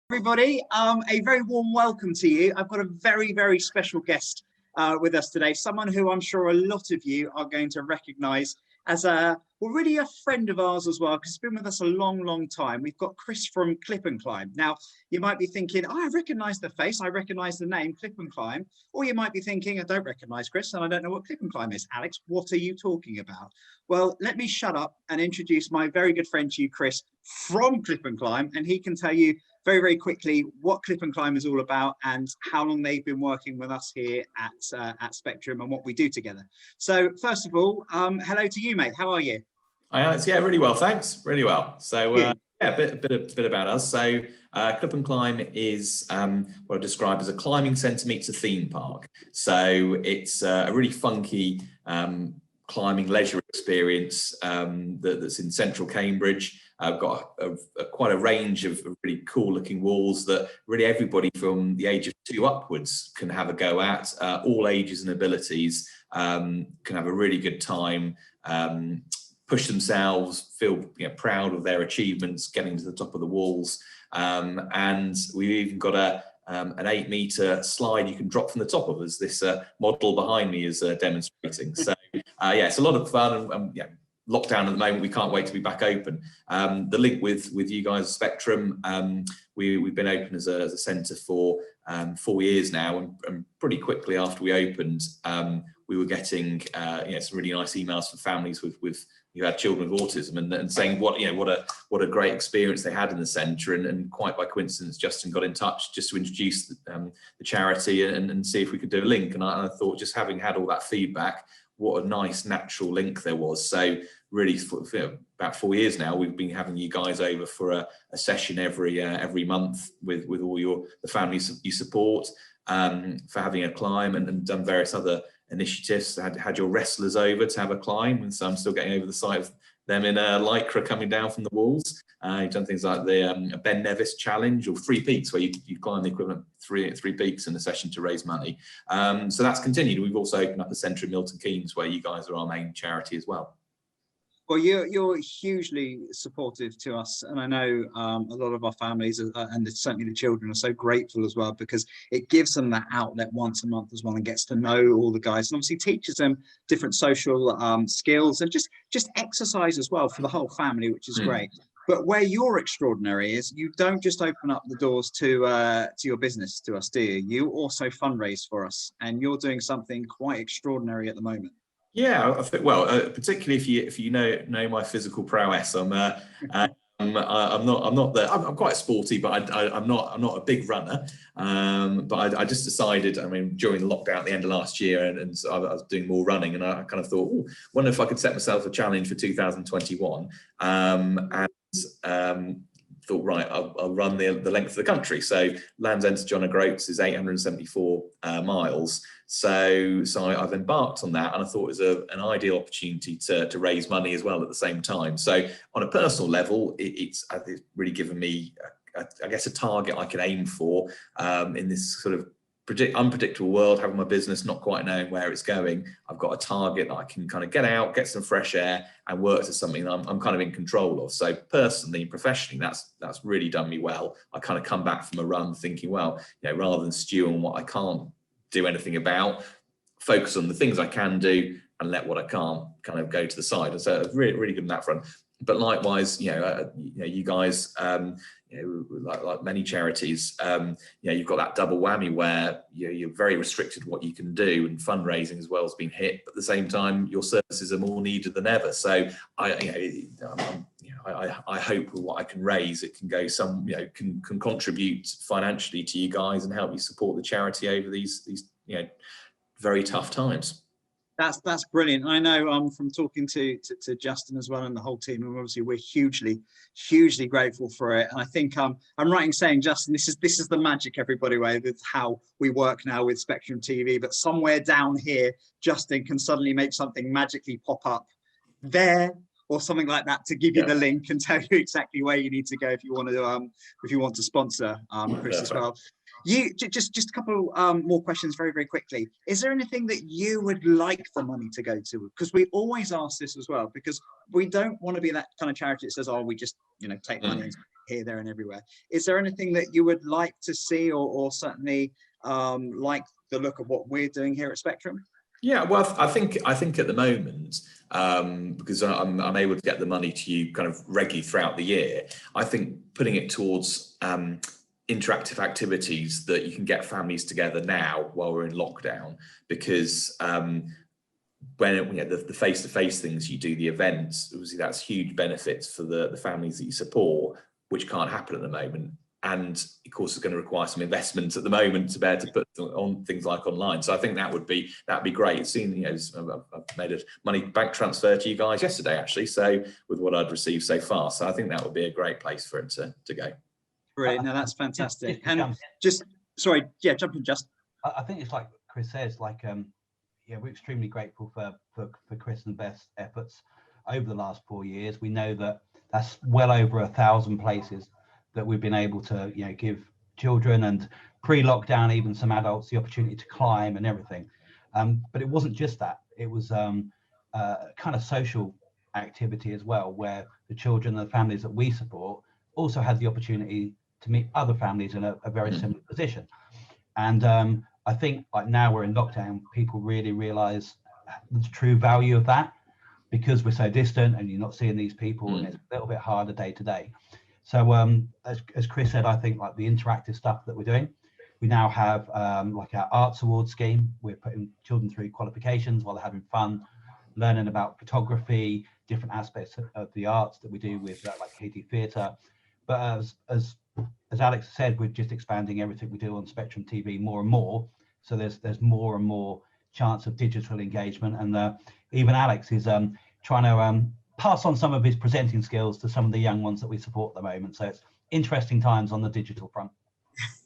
Everybody, a very warm welcome to you. I've got a very special guest with us today, someone who I'm sure a lot of you are going to recognize as really a friend of ours as well, because he's been with us a long time. We've got Chris from Clip and Climb. Now, you might be thinking, oh, I recognize the face, I recognize the name, Clip and Climb. Or you might be thinking, I don't recognize Chris and I don't know what Clip and Climb is. Alex, what are you talking about? Well, let me shut up and introduce my very good friend to you, Chris, from Clip and Climb, and he can tell you very quickly what Clip and Climb is all about and how long they've been working with us here at Spectrum and what we do together. So first of all, hello to you, mate. How are you? Hi, Alex. Yeah, really well, thanks. Really well. So yeah, a bit about us. So Clip and Climb is what I describe as a climbing centre meets a theme park. So it's a really funky climbing leisure experience that's in central Cambridge. I've got quite a range of really cool looking walls that really everybody from the age of 2 upwards can have a go at. All ages and abilities can have a really good time, push themselves, feel proud of their achievements, getting to the top of the walls. And we've even got an 8-meter slide you can drop from the top of, as this model behind me is demonstrating. So yeah, it's a lot of fun, and yeah, lockdown at the moment, we can't wait to be back open. The link with you guys at Spectrum, we've been open as a centre for 4 years now, and pretty quickly after we opened, we were getting some really nice emails from families with who had children with autism and saying what a great experience they had in the centre, and quite by coincidence Justin got in touch just to introduce the charity and see if we could do a link, and I thought, just having had all that feedback, what a nice natural link there was. So really, for about 4 years now, we've been having you guys over for a session every month with all the families you support, for having a climb, and done various other initiatives. Had your wrestlers over to have a climb, and so I'm still getting over the sight of them in a lycra coming down from the walls. You've done things like the Ben Nevis challenge, or 3 peaks, where you climb the equivalent of three peaks in a session to raise money. So that's continued. We've also opened up a centre in Milton Keynes, where you guys are our main charity as well. Well, you're hugely supportive to us, and I know a lot of our families and certainly the children are so grateful as well, because it gives them that outlet once a month as well, and gets to know all the guys, and obviously teaches them different social skills and just exercise as well for the whole family, which is great. But where you're extraordinary is you don't just open up the doors to your business to us, do you? You also fundraise for us, and you're doing something quite extraordinary at the moment. Yeah, I think, well, particularly if you know my physical prowess, I'm quite sporty, but I'm not a big runner. But I just decided, I mean, during the lockdown at the end of last year, and so I was doing more running, and I kind of thought, oh, wonder if I could set myself a challenge for 2021, and thought, right, I'll run the length of the country. So Land's End to John O'Groats is 874 miles. So I've embarked on that, and I thought it was an ideal opportunity to raise money as well at the same time. So on a personal level, it's really given me, I guess, a target I can aim for in this sort of unpredictable world, having my business not quite knowing where it's going. I've got a target that I can kind of get out, get some fresh air, and work to something that I'm kind of in control of. So personally and professionally, that's really done me well. I kind of come back from a run thinking, well, rather than stew on what I can't do anything about, focus on the things I can do and let what I can't kind of go to the side. And so really good on that front. But likewise, you guys, like many charities, you've got that double whammy where you're very restricted what you can do, and fundraising as well has been hit. But at the same time, your services are more needed than ever. So I hope with what I can raise, it can go can contribute financially to you guys and help you support the charity over these very tough times. That's brilliant. I know from talking to Justin as well and the whole team, and obviously we're hugely grateful for it. And I think I'm right in saying, Justin, this is the magic, everybody, with how we work now with Spectrum TV. But somewhere down here, Justin can suddenly make something magically pop up there or something like that to give you the link and tell you exactly where you need to go if you want to sponsor Chris as well. You just a couple more questions very quickly. Is there anything that you would like the money to go to? Because we always ask this as well, because we don't want to be that kind of charity that says, oh, we just take money here, there and everywhere. Is there anything that you would like to see, or certainly like the look of what we're doing here at Spectrum? Yeah, well, I think at the moment, because I'm able to get the money to you kind of regularly throughout the year, I think putting it towards interactive activities that you can get families together now while we're in lockdown, because when the face-to-face things you do, the events, obviously that's huge benefits for the families that you support, which can't happen at the moment. And of course, it's going to require some investment at the moment to be able to put on things like online. So I think that'd be great. Seeing, I've made a money bank transfer to you guys yesterday, actually. So with what I'd received so far, so I think that would be a great place for it to go. Brilliant. No, that's fantastic. And just sorry, yeah, jump in. Just I think it's like Chris says, like yeah, we're extremely grateful for Chris and Beth's efforts over the last 4 years. We know that that's well over 1,000 places that we've been able to, give children, and pre-lockdown, even some adults, the opportunity to climb and everything. But it wasn't just that. It was kind of social activity as well, where the children and the families that we support also had the opportunity to meet other families in a very similar position. And I think like now we're in lockdown, people really realize the true value of that, because we're so distant and you're not seeing these people, and it's a little bit harder day to day. So as Chris said, I think like the interactive stuff that we're doing, we now have like our arts award scheme. We're putting children through qualifications while they're having fun, learning about photography, different aspects of the arts that we do with like KT Theatre. But as Alex said, we're just expanding everything we do on Spectrum TV more and more. So there's more and more chance of digital engagement, and even Alex is trying to pass on some of his presenting skills to some of the young ones that we support at the moment. So it's interesting times on the digital front.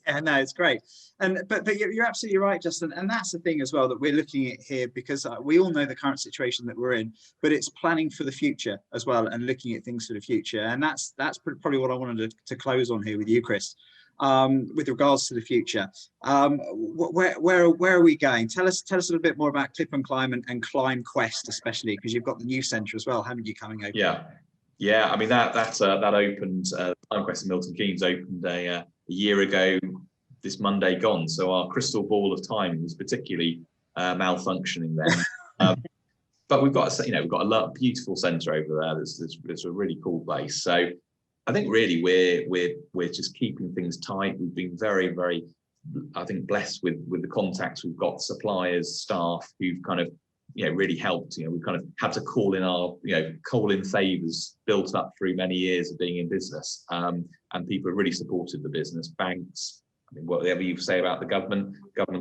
Yeah, no, it's great. And but you're absolutely right, Justin. And that's the thing as well that we're looking at here, because we all know the current situation that we're in, but it's planning for the future as well, and looking at things for the future. And that's probably what I wanted to close on here with you, Chris. With regards to the future, where are we going? Tell us a little bit more about Clip and Climb and Climb Quest, especially because you've got the new centre as well, haven't you, coming over? Yeah. I mean that opened. Climb Quest in Milton Keynes opened a year ago this Monday gone. So our crystal ball of time was particularly malfunctioning then. But we've got a beautiful centre over there. It's a really cool place. So I think really we're just keeping things tight. We've been very, very, I think, blessed with the contacts we've got, suppliers, staff who've kind of really helped. We've kind of had to call in favours built up through many years of being in business, and people have really supported the business. Banks, I mean, whatever you say about the government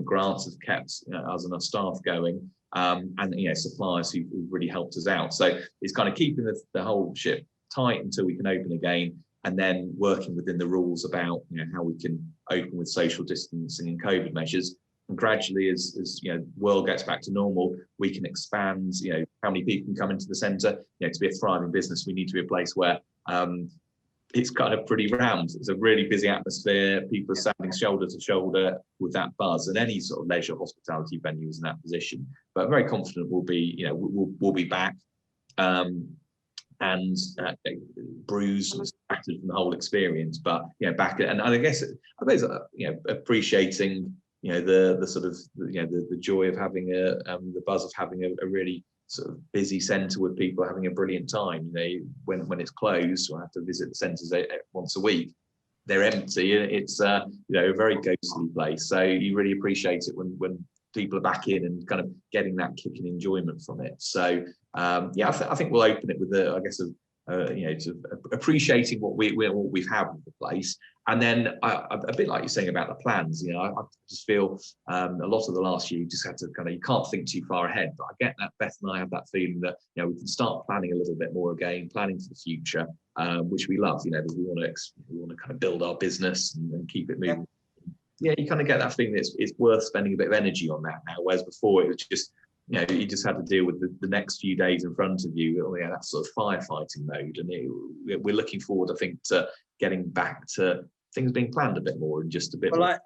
grants have kept us and our staff going, and suppliers who've really helped us out. So it's kind of keeping the whole ship tight until we can open again, and then working within the rules about how we can open with social distancing and COVID measures. And gradually, as world gets back to normal, we can expand. How many people can come into the centre? To be a thriving business, we need to be a place where it's kind of pretty round. It's a really busy atmosphere. People are standing shoulder to shoulder with that buzz, and any sort of leisure hospitality venue is in that position. But I'm very confident we'll be back. And bruised and distracted from the whole experience, but back, and I guess appreciating the sort of the joy of having the buzz of having a really sort of busy centre with people having a brilliant time. When it's closed, I have to visit the centres once a week. They're empty, and it's a very ghostly place. So you really appreciate it when people are back in and kind of getting that kick and enjoyment from it. So I think we'll open it with appreciating what we've had with the place, and then a bit like you're saying about the plans. I just feel a lot of the last year you just had to you can't think too far ahead. But I get that Beth and I have that feeling that we can start planning a little bit more again, planning for the future, which we love. Because we want to kind of build our business and keep it moving. Yeah, you kind of get that feeling that it's worth spending a bit of energy on that now, whereas before it was just, you just had to deal with the next few days in front of you. That sort of firefighting mode. And we're looking forward, I think, to getting back to things being planned a bit more and just a bit more.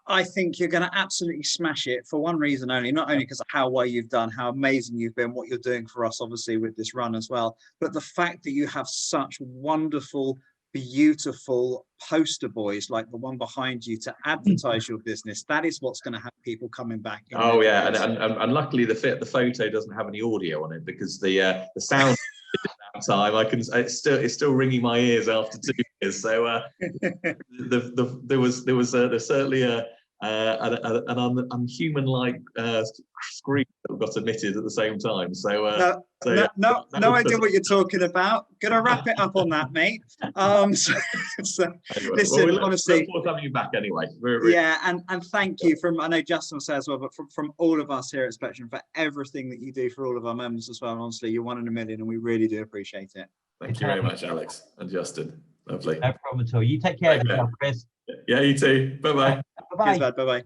I think you're going to absolutely smash it for one reason only, not only because of how well you've done, how amazing you've been, what you're doing for us, obviously, with this run as well, but the fact that you have such wonderful beautiful poster boys like the one behind you to advertise your business. That is what's going to have people coming back. Oh yeah, and luckily the photo doesn't have any audio on it, because the sound at that time it's still ringing my ears after 2 years. So there's certainly an unhuman-like scream that got emitted at the same time. So no idea what you're talking about. Gonna wrap it up on that, mate. Anyway, Listen, honestly, look forward to having you back anyway. Yeah, and thank you I know Justin will say as well, but from all of us here at Spectrum for everything that you do for all of our members as well. And honestly, you're one in a million, and we really do appreciate it. Thank you very much, Alex and Justin. Lovely. No problem at all. You take care of yourself, Chris. Yeah, you too. Bye-bye. Bye-bye. Bye-bye.